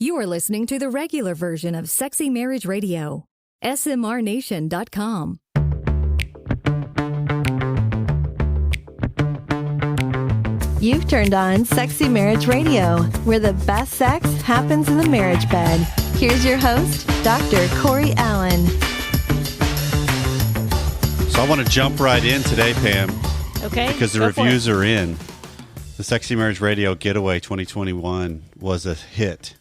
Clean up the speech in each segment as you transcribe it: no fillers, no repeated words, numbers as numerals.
You are listening to the regular version of Sexy Marriage Radio. smrnation.com. You've turned on Sexy Marriage Radio, where the best sex happens in the marriage bed. Here's your host, Dr. Corey Allen. So I want to jump right in today, Pam. Okay. Because the reviews are in. The Sexy Marriage Radio Getaway 2021 was a hit.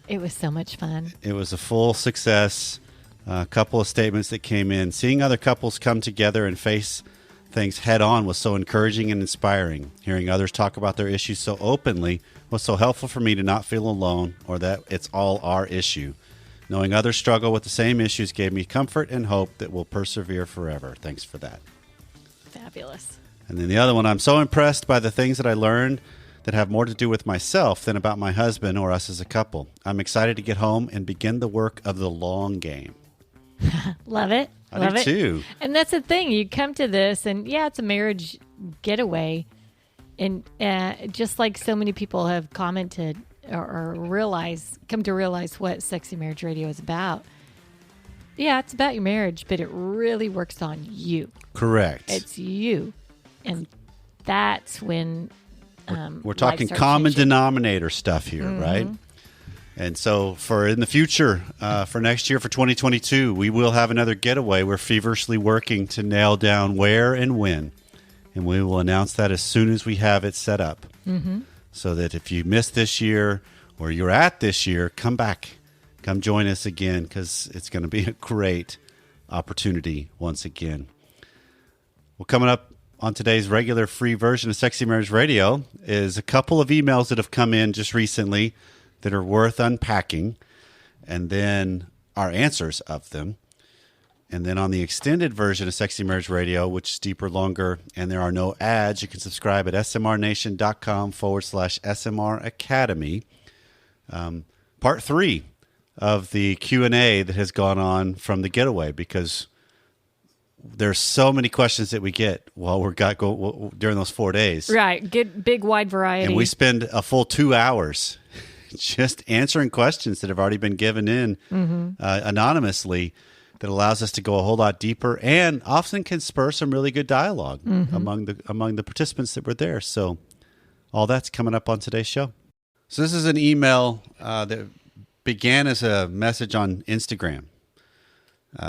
It was so much fun. It was a full success. A couple of statements that came in. Seeing other couples come together and face things head on was so encouraging and inspiring. Hearing others talk about their issues so openly was so helpful for me to not feel alone or that it's all our issue. Knowing others struggle with the same issues gave me comfort and hope that we'll persevere forever. Thanks for that. Fabulous. And then the other one, I'm so impressed by the things that I learned that have more to do with myself than about my husband or us as a couple. I'm excited to get home and begin the work of the long game. Love it. I do too. And that's the thing. You come to this, and yeah, it's a marriage getaway. And just like so many people have commented or come to realize what Sexy Marriage Radio is about. Yeah, it's about your marriage, but it really works on you. Correct. It's you. And that's when we're talking common denominator stuff here, right? And so for in the future, for next year, for 2022, we will have another getaway. We're feverishly working to nail down where and when. And we will announce that as soon as we have it set up. So that if you missed this year or you're at this year, come back. Come join us again because it's going to be a great opportunity once again. Well, coming up on today's regular free version of Sexy Marriage Radio is a couple of emails that have come in just recently that are worth unpacking, and then our answers of them. And then on the extended version of Sexy Marriage Radio, which is deeper, longer, and there are no ads, you can subscribe at smrnation.com/SMR Academy. Part 3 of the Q&A that has gone on from the getaway, because there's so many questions that we get while during those 4 days. Right. Get big, wide variety. And we spend a full 2 hours just answering questions that have already been given in anonymously that allows us to go a whole lot deeper and often can spur some really good dialogue among the participants that were there. So all that's coming up on today's show. So this is an email that began as a message on Instagram.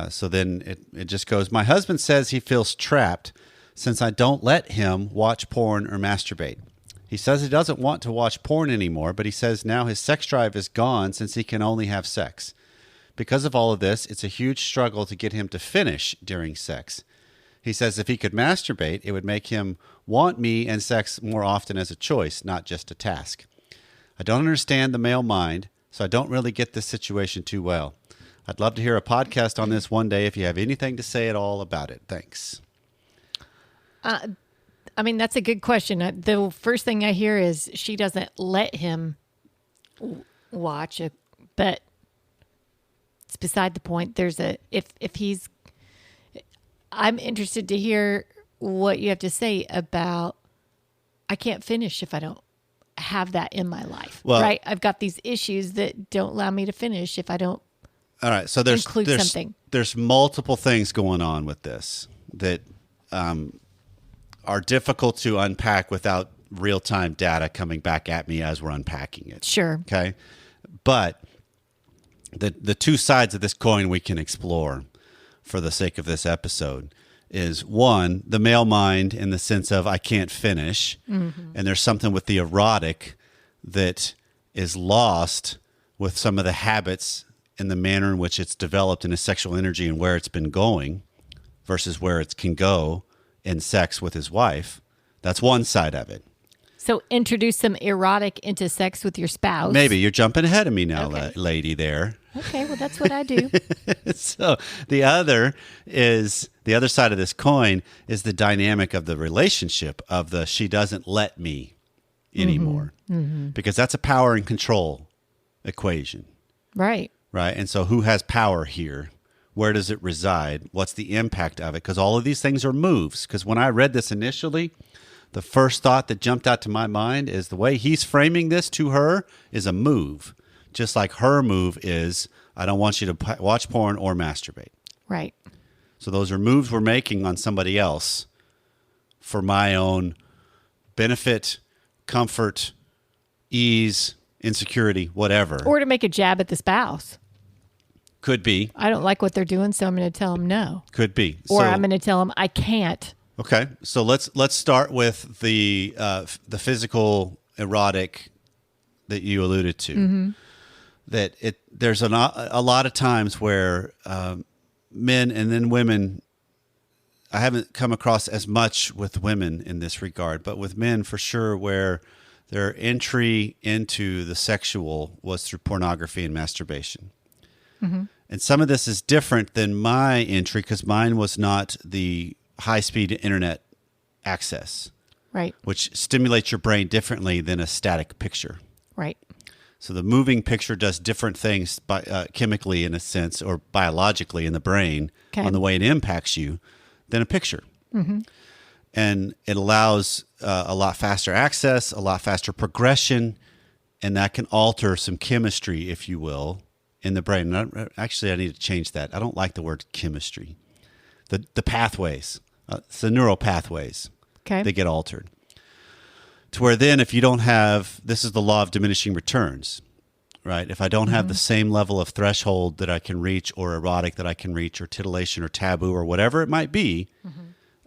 So then it just goes, my husband says he feels trapped since I don't let him watch porn or masturbate. He says he doesn't want to watch porn anymore, but he says now his sex drive is gone since he can only have sex. Because of all of this, it's a huge struggle to get him to finish during sex. He says if he could masturbate, it would make him want me and sex more often as a choice, not just a task. I don't understand the male mind, so I don't really get this situation too well. I'd love to hear a podcast on this one day if you have anything to say at all about it. Thanks. I mean, that's a good question. The first thing I hear is she doesn't let him watch it, but it's beside the point. I'm interested to hear what you have to say about, I can't finish if I don't have that in my life, right? I've got these issues that don't allow me to finish if I don't. All right. So there's multiple things going on with this that, are difficult to unpack without real-time data coming back at me as we're unpacking it. Sure. Okay. But the two sides of this coin we can explore for the sake of this episode is, one, the male mind in the sense of I can't finish. And there's something with the erotic that is lost with some of the habits and the manner in which it's developed in his sexual energy and where it's been going versus where it can go in sex with his wife. That's one side of it. So introduce some erotic into sex with your spouse. Maybe you're jumping ahead of me now, lady there. Okay, well, that's what I do. So the other side of this coin is the dynamic of the relationship of the she doesn't let me anymore. Because that's a power and control equation. Right. Right. And so who has power here? Where does it reside? What's the impact of it? Because all of these things are moves. Because when I read this initially, the first thought that jumped out to my mind is the way he's framing this to her is a move just like her move is, I don't want you to watch porn or masturbate. Right. So those are moves we're making on somebody else for my own benefit, comfort, ease, insecurity, whatever. Or to make a jab at the spouse. Could be. I don't like what they're doing, so I'm going to tell them no. Could be. Or I'm going to tell them I can't. Okay, so let's start with the physical erotic that you alluded to. Mm-hmm. That there's a lot of times where men and then women. I haven't come across as much with women in this regard, but with men for sure, where their entry into the sexual was through pornography and masturbation. Mm-hmm. And some of this is different than my entry because mine was not the high-speed internet access, Right. which stimulates your brain differently than a static picture. Right. So the moving picture does different things chemically, in a sense, or biologically in the brain on the way it impacts you than a picture. Mm-hmm. And it allows a lot faster access, a lot faster progression, and that can alter some chemistry, if you will, in the brain. Actually, I need to change that. I don't like the word chemistry. The pathways, it's the neural pathways. Okay. They get altered. To where then if you don't have, this is the law of diminishing returns, right? If I don't have the same level of threshold that I can reach or erotic that I can reach or titillation or taboo or whatever it might be,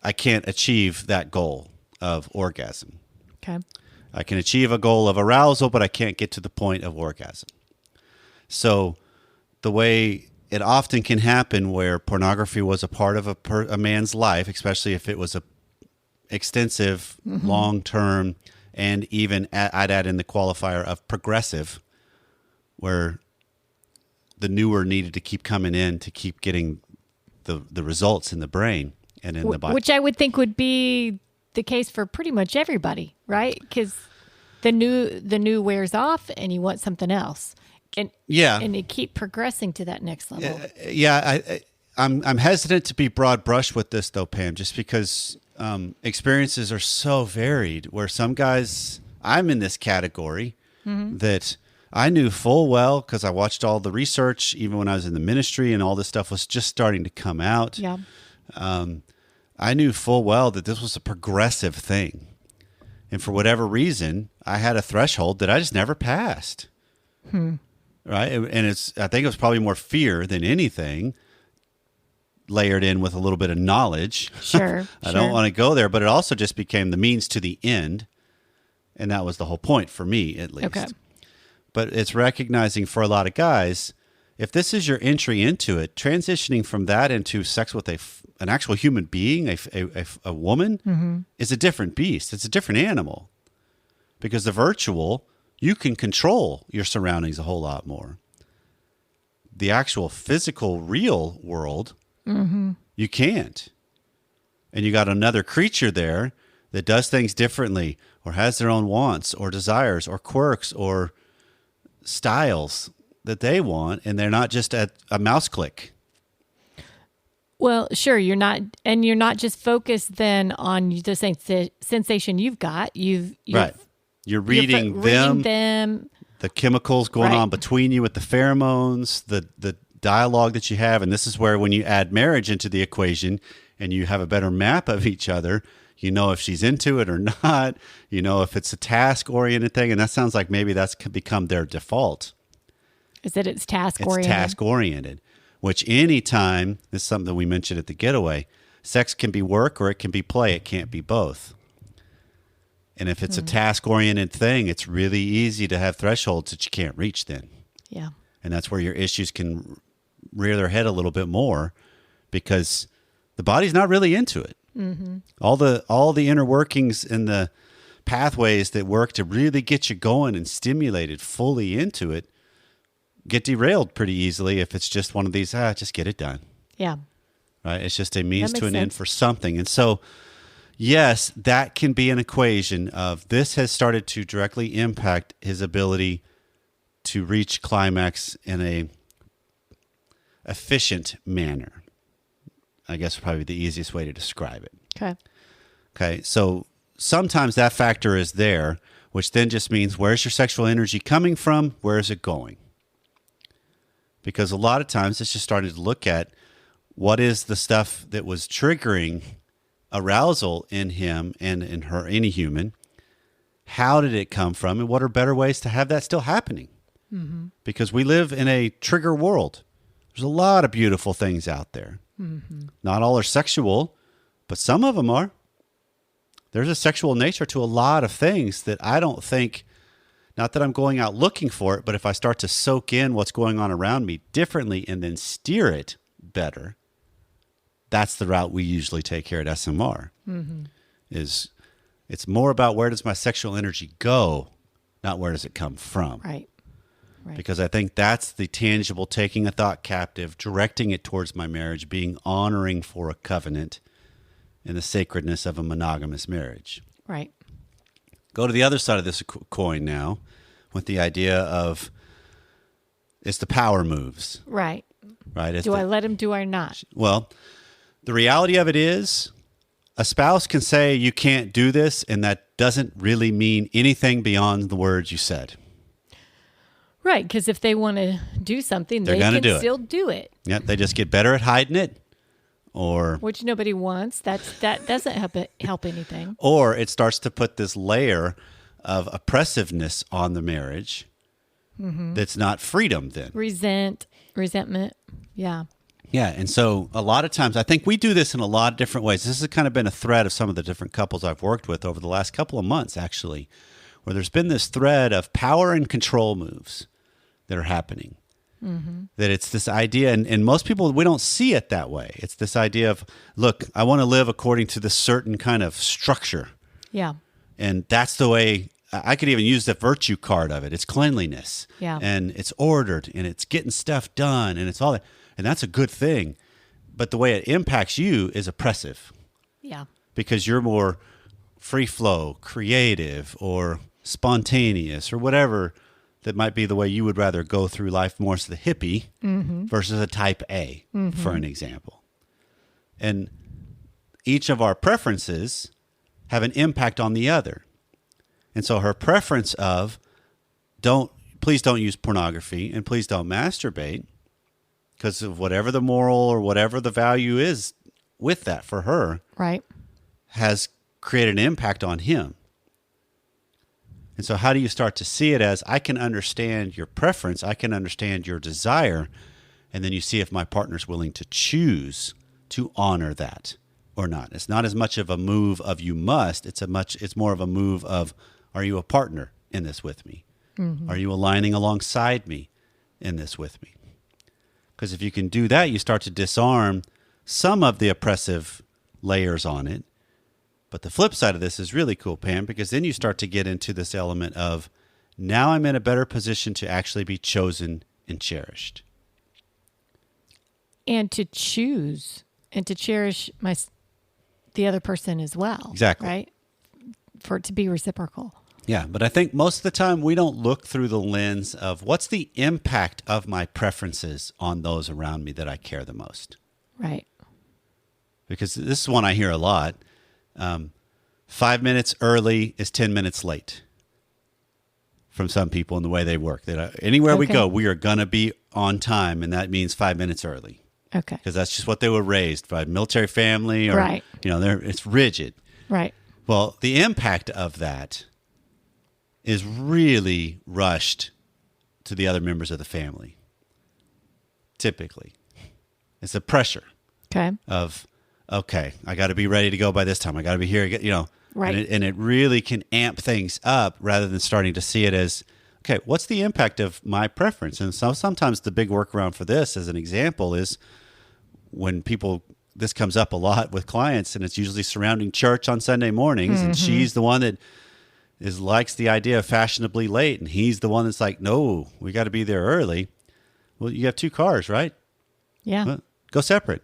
I can't achieve that goal of orgasm. Okay. I can achieve a goal of arousal, but I can't get to the point of orgasm. So the way it often can happen where pornography was a part of a man's life, especially if it was a extensive, long-term, and even I'd add in the qualifier of progressive, where the newer needed to keep coming in to keep getting the results in the brain and in the body. Which I would think would be the case for pretty much everybody, right? Because the new wears off and you want something else. And you keep progressing to that next level. I'm hesitant to be broad brush with this though, Pam, just because experiences are so varied. Where some guys, I'm in this category that I knew full well because I watched all the research, even when I was in the ministry and all this stuff was just starting to come out. Yeah. I knew full well that this was a progressive thing, and for whatever reason, I had a threshold that I just never passed. Right. And I think it was probably more fear than anything layered in with a little bit of knowledge. Sure. I don't want to go there, but it also just became the means to the end. And that was the whole point for me, at least. Okay. But it's recognizing for a lot of guys, if this is your entry into it, transitioning from that into sex with an actual human being, a woman, is a different beast. It's a different animal. Because the virtual, you can control your surroundings a whole lot more. The actual physical, real world, you can't. And you got another creature there that does things differently or has their own wants or desires or quirks or styles that they want, and they're not just at a mouse click. Well, sure, you're not just focused then on the sensation you've got. Right. You're reading them, the chemicals going on between you with the pheromones, the dialogue that you have. And this is where when you add marriage into the equation and you have a better map of each other, you know if she's into it or not, you know if it's a task-oriented thing. And that sounds like maybe that's become their default. Is that it's task-oriented? It's task-oriented, which anytime, this is something that we mentioned at the Getaway, sex can be work or it can be play. It can't be both. And if it's a task-oriented thing, it's really easy to have thresholds that you can't reach then. Yeah. And that's where your issues can rear their head a little bit more because the body's not really into it. Mm-hmm. All the inner workings and the pathways that work to really get you going and stimulated fully into it get derailed pretty easily if it's just one of these, just get it done. Yeah. Right? It's just a means to an sense. end for something. And so, yes, that can be an equation of this has started to directly impact his ability to reach climax in a efficient manner. I guess probably the easiest way to describe it. Okay. So sometimes that factor is there, which then just means where's your sexual energy coming from? Where is it going? because a lot of times it's just starting to look at what is the stuff that was triggering arousal in him and in her, any human. How did it come from, and what are better ways to have that still happening? Mm-hmm. Because we live in a trigger world. There's a lot of beautiful things out there. Mm-hmm. Not all are sexual, but some of them are. There's a sexual nature to a lot of things that I don't think, not that I'm going out looking for it, but if I start to soak in what's going on around me differently and then steer it better, that's the route we usually take here at SMR. Mm-hmm. Is it's more about where does my sexual energy go, not where does it come from. Right. Because I think that's the tangible, taking a thought captive, directing it towards my marriage, being honoring for a covenant and the sacredness of a monogamous marriage. Right. Go to the other side of this coin now with the idea of it's the power moves. Right. Right. Do I let him? Do I not? Well, the reality of it is a spouse can say you can't do this, and that doesn't really mean anything beyond the words you said. Right, because if they want to do something, they can still do it. Yeah, they just get better at hiding it, or which nobody wants. That doesn't help anything. Or it starts to put this layer of oppressiveness on the marriage. Mm-hmm. That's not freedom. Then resentment. Yeah. Yeah, and so a lot of times, I think we do this in a lot of different ways. This has kind of been a thread of some of the different couples I've worked with over the last couple of months, actually, where there's been this thread of power and control moves that are happening. Mm-hmm. That it's this idea, and most people, we don't see it that way. It's this idea of, look, I want to live according to this certain kind of structure. Yeah. And that's the way, I could even use the virtue card of it. It's cleanliness. Yeah. And it's ordered, and it's getting stuff done, and it's all that. And that's a good thing. But the way it impacts you is oppressive. Yeah. Because you're more free flow, creative, or spontaneous, or whatever that might be the way you would rather go through life, more as the hippie versus a type A, for an example. And each of our preferences have an impact on the other. And so her preference of please don't use pornography and please don't masturbate, because of whatever the moral or whatever the value is with that for her, right, has created an impact on him. And so how do you start to see it as, I can understand your preference, I can understand your desire, and then you see if my partner's willing to choose to honor that or not. It's not as much of a move of you must, it's more of a move of, are you a partner in this with me? Mm-hmm. Are you aligning alongside me in this with me? Because if you can do that, you start to disarm some of the oppressive layers on it. But the flip side of this is really cool, Pam, because then you start to get into this element of, now I'm in a better position to actually be chosen and cherished. And to choose and to cherish the other person as well. Exactly. Right? For it to be reciprocal. Yeah, but I think most of the time we don't look through the lens of what's the impact of my preferences on those around me that I care the most. Right. Because this is one I hear a lot. 5 minutes early is 10 minutes late from some people in the way they work. That anywhere we go, we are going to be on time, and that means 5 minutes early. Okay. Because that's just what they were raised by, military family, or right. It's rigid. Right. Well, the impact of that is really rushed to the other members of the family. Typically, it's the pressure. Okay. Of, okay, I got to be ready to go by this time. I got to be here, right. And it really can amp things up rather than starting to see it as, okay, what's the impact of my preference? And so sometimes the big workaround for this, as an example, is when this comes up a lot with clients, and it's usually surrounding church on Sunday mornings, and she's the one that likes the idea of fashionably late, and he's the one that's like, no, we got to be there early. Well, you have two cars, right? Yeah. Well, go separate.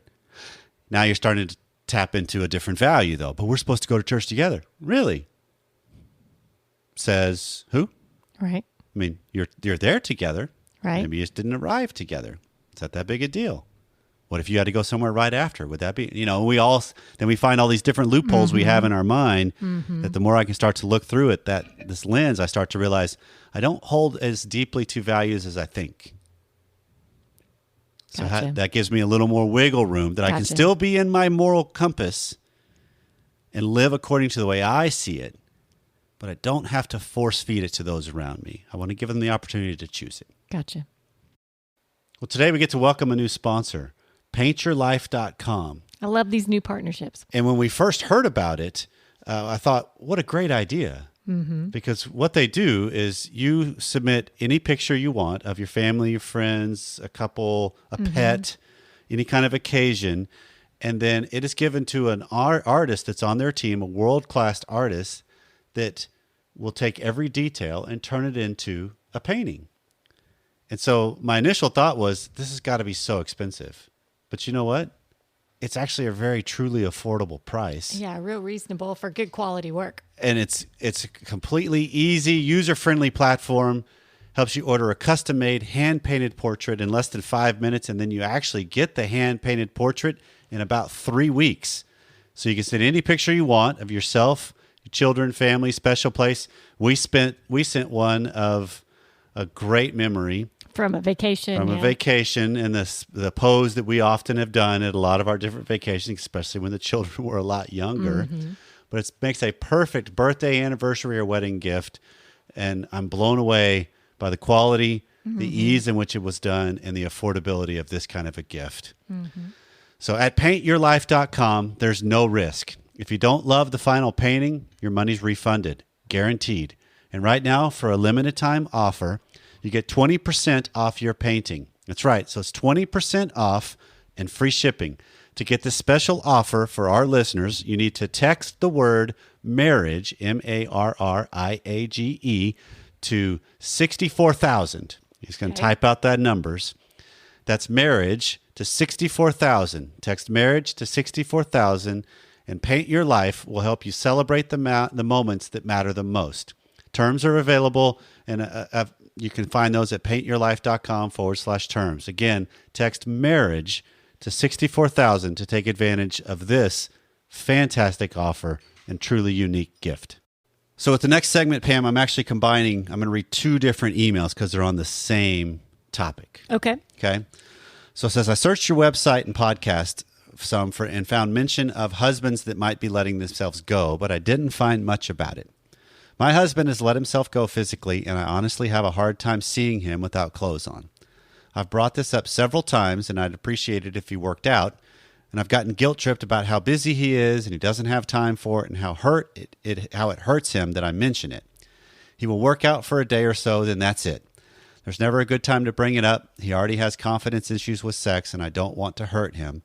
Now you're starting to tap into a different value, though. But we're supposed to go to church together. Really? Says who? Right. I mean, you're there together. Right. Maybe you just didn't arrive together. Is that big a deal? What if you had to go somewhere right after? Would that be, then we find all these different loopholes we have in our mind, that the more I can start to look through it, this lens, I start to realize I don't hold as deeply to values as I think. So Gotcha. that gives me a little more wiggle room that I can Gotcha. still be in my moral compass and live according to the way I see it, but I don't have to force feed it to those around me. I want to give them the opportunity to choose it. Gotcha. Well, today we get to welcome a new sponsor, paintyourlife.com. I love these new partnerships. And when we first heard about it, I thought, what a great idea. Mm-hmm. Because what they do is you submit any picture you want of your family, your friends, a couple, a pet, any kind of occasion, and then it is given to an artist that's on their team, a world-class artist that will take every detail and turn it into a painting. And so my initial thought was, this has got to be so expensive. But you know what? It's actually a very truly affordable price. Yeah, real reasonable for good quality work. And it's a completely easy, user-friendly platform. Helps you order a custom-made, hand-painted portrait in less than 5 minutes, and then you actually get the hand-painted portrait in about 3 weeks. So you can send any picture you want of yourself, your children, family, special place. We sent one of a great memory From a vacation. from a vacation, and the pose that we often have done at a lot of our different vacations, especially when the children were a lot younger. But it makes a perfect birthday, anniversary, or wedding gift. And I'm blown away by the quality, the ease in which it was done, and the affordability of this kind of a gift. So at paintyourlife.com, there's no risk. If you don't love the final painting, your money's refunded, guaranteed. And right now, for a limited time offer, you get 20% off your painting. That's right. So it's 20% off and free shipping. To get this special offer for our listeners, you need to text the word marriage, MARRIAGE, to 64,000. He's going to type out that numbers. That's marriage to 64,000. Text marriage to 64,000, and Paint Your Life will help you celebrate the moments that matter the most. Terms are available, and you can find those at paintyourlife.com/terms. Again, text marriage to 64,000 to take advantage of this fantastic offer and truly unique gift. So with the next segment, Pam, I'm actually I'm going to read two different emails because they're on the same topic. Okay. Okay. So it says, I searched your website and podcast and found mention of husbands that might be letting themselves go, but I didn't find much about it. My husband has let himself go physically, and I honestly have a hard time seeing him without clothes on. I've brought this up several times, and I'd appreciate it if he worked out, and I've gotten guilt-tripped about how busy he is, and he doesn't have time for it, and how it hurts him that I mention it. He will work out for a day or so, then that's it. There's never a good time to bring it up. He already has confidence issues with sex, and I don't want to hurt him,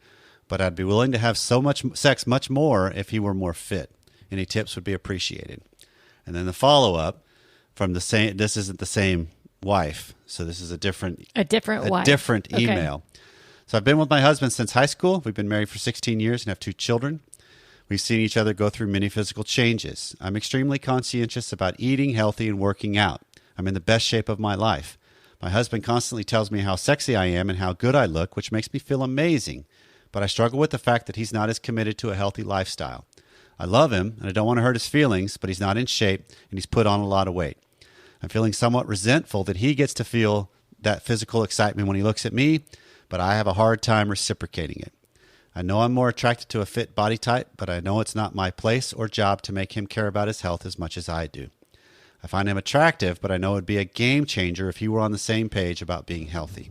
but I'd be willing to have so much sex much more if he were more fit. Any tips would be appreciated. And then the follow-up from the same, this isn't the same wife, so this is a different wife. different Okay. email. So I've been with my husband since high school. We've been married for 16 years and have 2 children. We've seen each other go through many physical changes. I'm extremely conscientious about eating healthy and working out. I'm in the best shape of my life. My husband constantly tells me how sexy I am and how good I look, which makes me feel amazing. But I struggle with the fact that he's not as committed to a healthy lifestyle. I love him, and I don't want to hurt his feelings, but he's not in shape, and he's put on a lot of weight. I'm feeling somewhat resentful that he gets to feel that physical excitement when he looks at me, but I have a hard time reciprocating it. I know I'm more attracted to a fit body type, but I know it's not my place or job to make him care about his health as much as I do. I find him attractive, but I know it would be a game changer if he were on the same page about being healthy.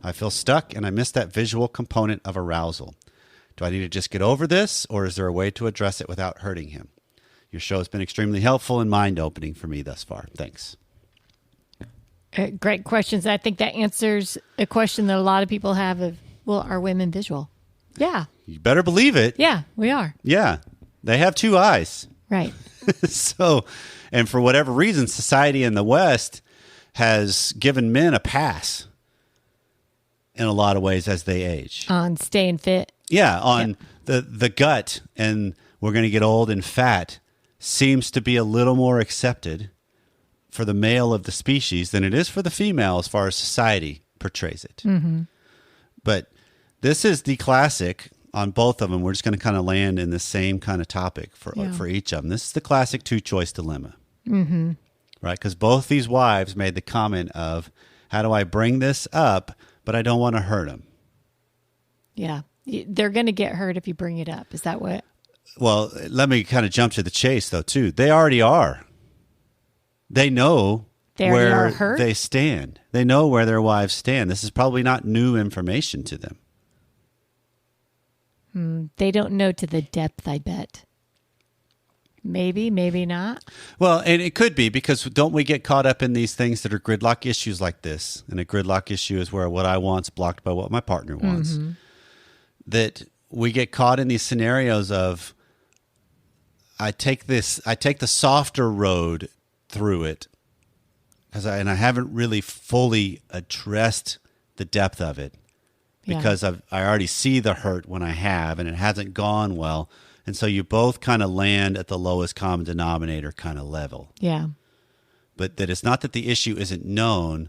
I feel stuck, and I miss that visual component of arousal. Do I need to just get over this, or is there a way to address it without hurting him? Your show has been extremely helpful and mind-opening for me thus far. Thanks. Great questions. I think that answers a question that a lot of people have of, well, are women visual? Yeah. You better believe it. Yeah, we are. Yeah. They have 2 eyes. Right. So, and for whatever reason, society in the West has given men a pass in a lot of ways as they age. On staying fit. Yeah, on the gut, and we're going to get old and fat seems to be a little more accepted for the male of the species than it is for the female as far as society portrays it. Mm-hmm. But this is the classic on both of them. We're just going to kind of land in the same kind of topic for each of them. This is the classic 2-choice dilemma, right? Because both these wives made the comment of, how do I bring this up, but I don't want to hurt him? Yeah. They're going to get hurt if you bring it up. Is that what? Well, let me kind of jump to the chase, though, too. They already are. They know where they stand. They know where their wives stand. This is probably not new information to them. They don't know to the depth, I bet. Maybe, maybe not. Well, and it could be because don't we get caught up in these things that are gridlock issues like this? And a gridlock issue is where what I want is blocked by what my partner wants. Mm-hmm. That we get caught in these scenarios of I take the softer road through it and I haven't really fully addressed the depth of it because I already see the hurt when I have and it hasn't gone well. And so you both kind of land at the lowest common denominator kind of level. Yeah. But that it's not that the issue isn't known.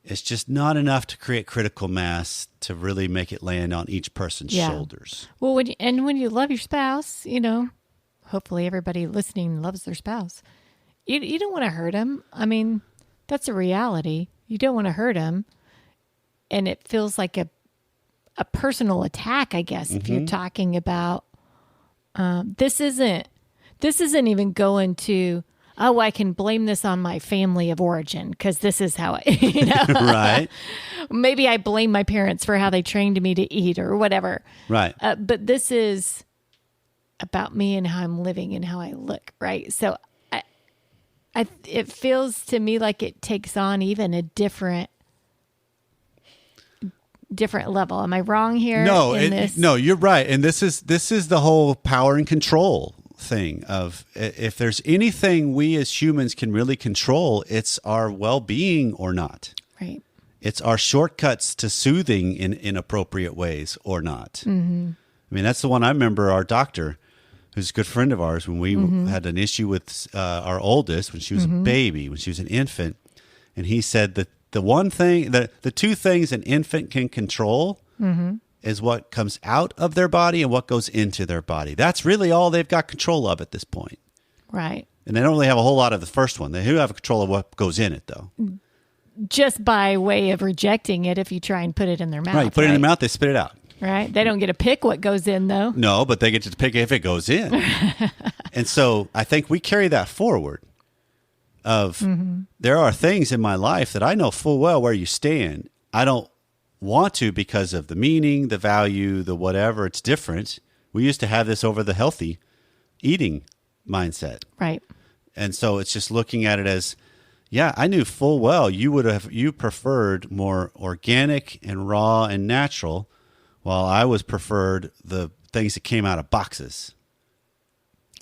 It's just not enough to create critical mass to really make it land on each person's shoulders. Well, when you love your spouse, hopefully everybody listening loves their spouse. You don't want to hurt them. I mean, that's a reality. You don't want to hurt them. And it feels like a personal attack, I guess, if you're talking about this isn't even going to, I can blame this on my family of origin because this is how Right. Maybe I blame my parents for how they trained me to eat or whatever. Right. But this is about me and how I'm living and how I look. Right. So it feels to me like it takes on even a different level. Am I wrong here? No, you're right. And this is the whole power and control thing of if there's anything we as humans can really control, it's our well-being or not. Right. It's our shortcuts to soothing in inappropriate ways or not. Mm-hmm. I mean, that's the one I remember our doctor, who's a good friend of ours, when we had an issue with our oldest, when she was a baby, when she was an infant. And he said that the one thing, the two things an infant can control is what comes out of their body and what goes into their body. That's really all they've got control of at this point. Right. And they don't really have a whole lot of the first one. They do have control of what goes in it, though. Just by way of rejecting it if you try and put it in their mouth. Right. You put it in their mouth, they spit it out. Right. They don't get to pick what goes in, though. No, but they get to pick if it goes in. And so I think we carry that forward. There are things in my life that I know full well where you stand. I don't want to because of the meaning, the value, the whatever. It's different. We used to have this over the healthy eating mindset. Right. And so it's just looking at it as, I knew full well you preferred more organic and raw and natural, while I was preferred the things that came out of boxes.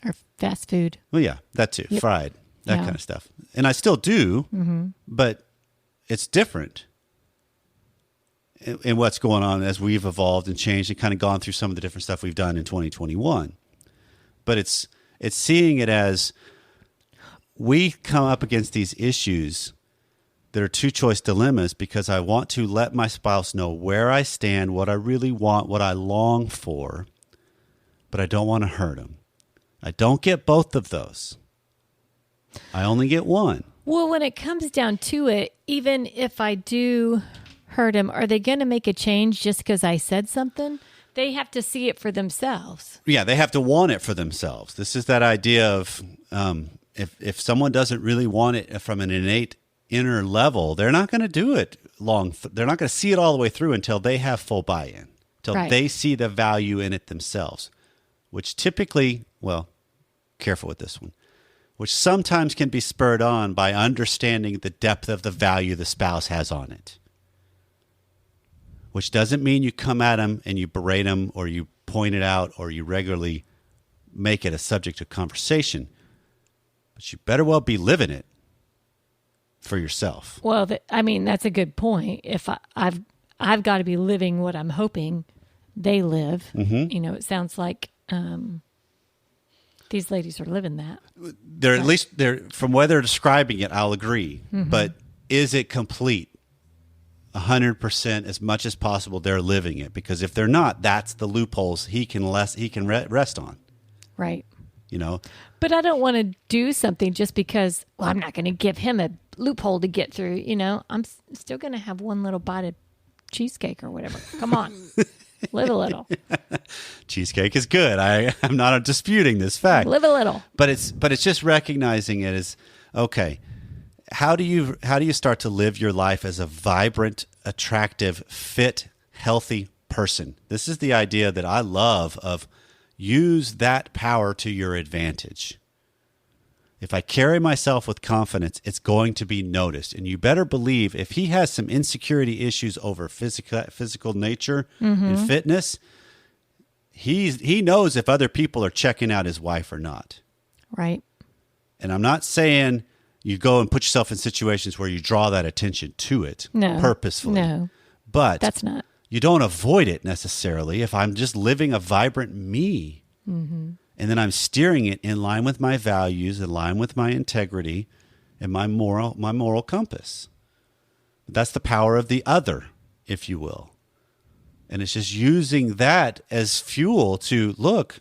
Or fast food. Well, yeah, that too. Yep. Fried. That kind of stuff. And I still do, but it's different in what's going on as we've evolved and changed and kind of gone through some of the different stuff we've done in 2021. But it's seeing it as we come up against these issues that are two-choice dilemmas because I want to let my spouse know where I stand, what I really want, what I long for, but I don't want to hurt them. I don't get both of those. I only get one. Well, when it comes down to it, even if I do hurt them, are they going to make a change just because I said something? They have to see it for themselves. Yeah, they have to want it for themselves. This is that idea of if someone doesn't really want it from an innate inner level, they're not going to do it long. They're not going to see it all the way through until they have full buy-in, until they see the value in it themselves, which typically, careful with this one, which sometimes can be spurred on by understanding the depth of the value the spouse has on it. Which doesn't mean you come at them and you berate them or you point it out or you regularly make it a subject of conversation. But you better well be living it for yourself. Well, that's a good point. If I've got to be living what I'm hoping they live. Mm-hmm. It sounds like these ladies are living that. They're at least from where they're describing it, I'll agree. Mm-hmm. But is it complete? 100% as much as possible they're living it, because if they're not, that's the loopholes he can rest on. Right. But I don't want to do something just because, I'm not going to give him a loophole to get through. I'm still going to have one little bite of cheesecake or whatever. Come on. Live a little. Cheesecake is good. I'm not disputing this fact. Live a little. But it's just recognizing it as, okay, how do you start to live your life as a vibrant, attractive, fit, healthy person? This is the idea that I love of use that power to your advantage. If I carry myself with confidence, it's going to be noticed. And you better believe if he has some insecurity issues over physical nature and fitness, he knows if other people are checking out his wife or not. Right. And I'm not saying you go and put yourself in situations where you draw that attention to it purposefully. No. But that's not. You don't avoid it necessarily if I'm just living a vibrant me. Mm-hmm. And then I'm steering it in line with my values, in line with my integrity, and my moral compass. That's the power of the other, if you will. And it's just using that as fuel to, look,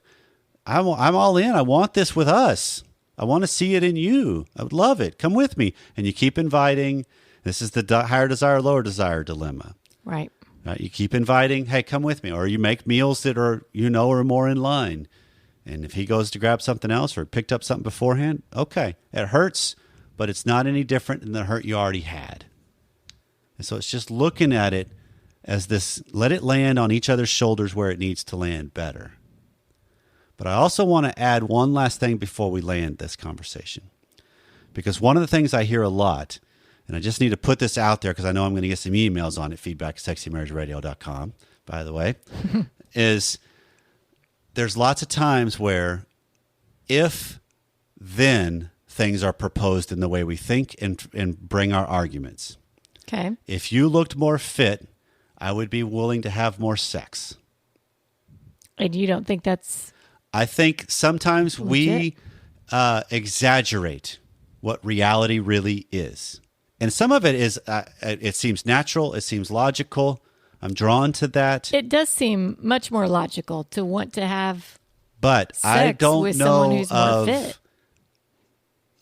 I'm all in. I want this with us. I want to see it in you. I would love it. Come with me. And you keep inviting. This is the higher desire, lower desire dilemma. Right. You keep inviting, hey, come with me. Or you make meals that are more in line. And if he goes to grab something else or picked up something beforehand, okay, it hurts, but it's not any different than the hurt you already had. And so it's just looking at it as this, let it land on each other's shoulders where it needs to land better. But I also want to add one last thing before we land this conversation. Because one of the things I hear a lot, and I just need to put this out there because I know I'm going to get some emails on it, feedback@sexymarriageradio.com, by the way, is there's lots of times where if then things are proposed in the way we think and bring our arguments. Okay. If you looked more fit, I would be willing to have more sex. And you don't think that's... I think sometimes we exaggerate what reality really is. And some of it is, it seems natural, it seems logical. I'm drawn to that. It does seem much more logical to want to have but sex I don't with know someone who's more of, fit.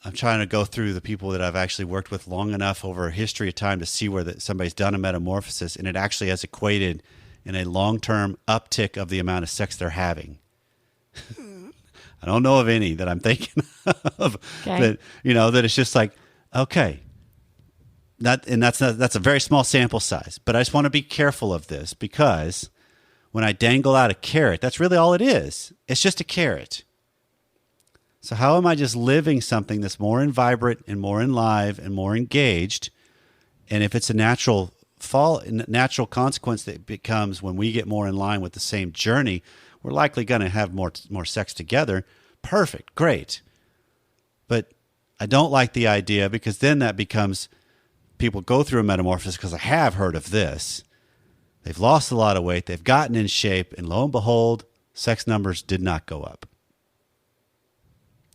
I'm trying to go through the people that I've actually worked with long enough over a history of time to see where somebody's done a metamorphosis, and it actually has equated in a long-term uptick of the amount of sex they're having. I don't know of any that I'm thinking of that, that it's just like, okay, that's a very small sample size, but I just want to be careful of this because when I dangle out a carrot, that's really all it is. It's just a carrot. So how am I just living something that's more in vibrant and more in live and more engaged? And if it's a natural consequence that becomes when we get more in line with the same journey, we're likely going to have more sex together. Perfect. Great. But I don't like the idea because then that becomes people go through a metamorphosis because I have heard of this. They've lost a lot of weight. They've gotten in shape. And lo and behold, sex numbers did not go up.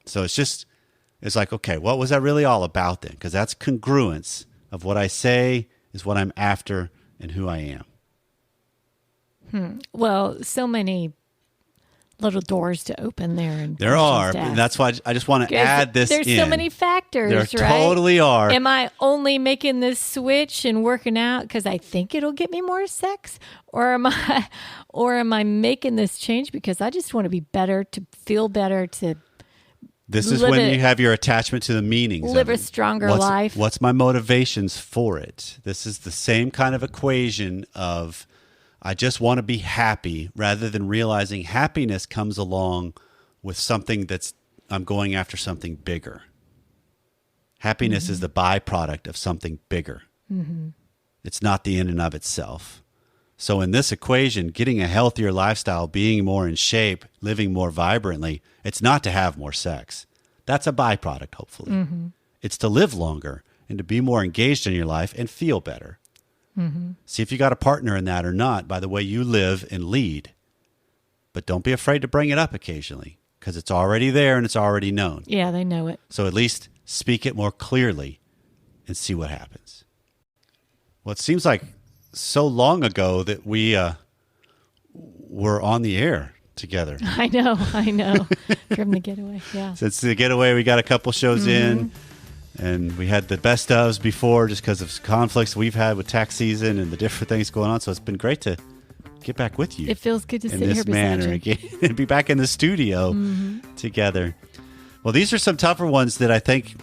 So it's like, okay, what was that really all about then? Because that's congruence of what I say is what I'm after and who I am. Well, so many little doors to open there. And there are. And that's why I just want to add this There's so many factors, there right? Totally are. Am I only making this switch and working out because I think it'll get me more sex? Or am I making this change because I just want to be better, to feel better, to This is when you have your attachment to the meanings. Live a stronger life. What's my motivations for it? This is the same kind of equation of I just want to be happy rather than realizing happiness comes along with something I'm going after something bigger. Happiness is the byproduct of something bigger. Mm-hmm. It's not the in and of itself. So in this equation, getting a healthier lifestyle, being more in shape, living more vibrantly, it's not to have more sex. That's a byproduct, hopefully. Mm-hmm. It's to live longer and to be more engaged in your life and feel better. Mm-hmm. See if you got a partner in that or not by the way you live and lead. But don't be afraid to bring it up occasionally because it's already there and it's already known. Yeah, they know it. So at least speak it more clearly and see what happens. Well, it seems like so long ago that we were on the air together. I know. From the Getaway, yeah. Since the Getaway, we got a couple shows in. And we had the best ofs before just because of conflicts we've had with tax season and the different things going on. So it's been great to get back with you. It feels good to in sit this here beside manner you. again and be back in the studio together. Well, these are some tougher ones that I think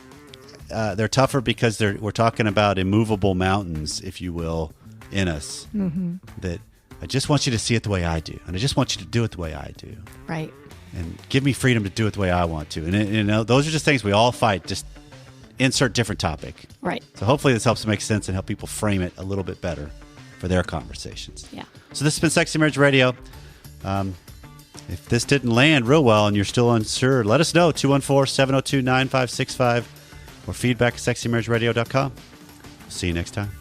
they're tougher because we're talking about immovable mountains, if you will, in us. That I just want you to see it the way I do, and I just want you to do it the way I do. Right. And give me freedom to do it the way I want to. And those are just things we all fight. Just insert different topic. Right. So hopefully this helps make sense and help people frame it a little bit better for their conversations. Yeah. So this has been Sexy Marriage Radio. If this didn't land real well and you're still unsure, let us know. 214-702-9565 or feedback at sexymarriageradio.com. See you next time.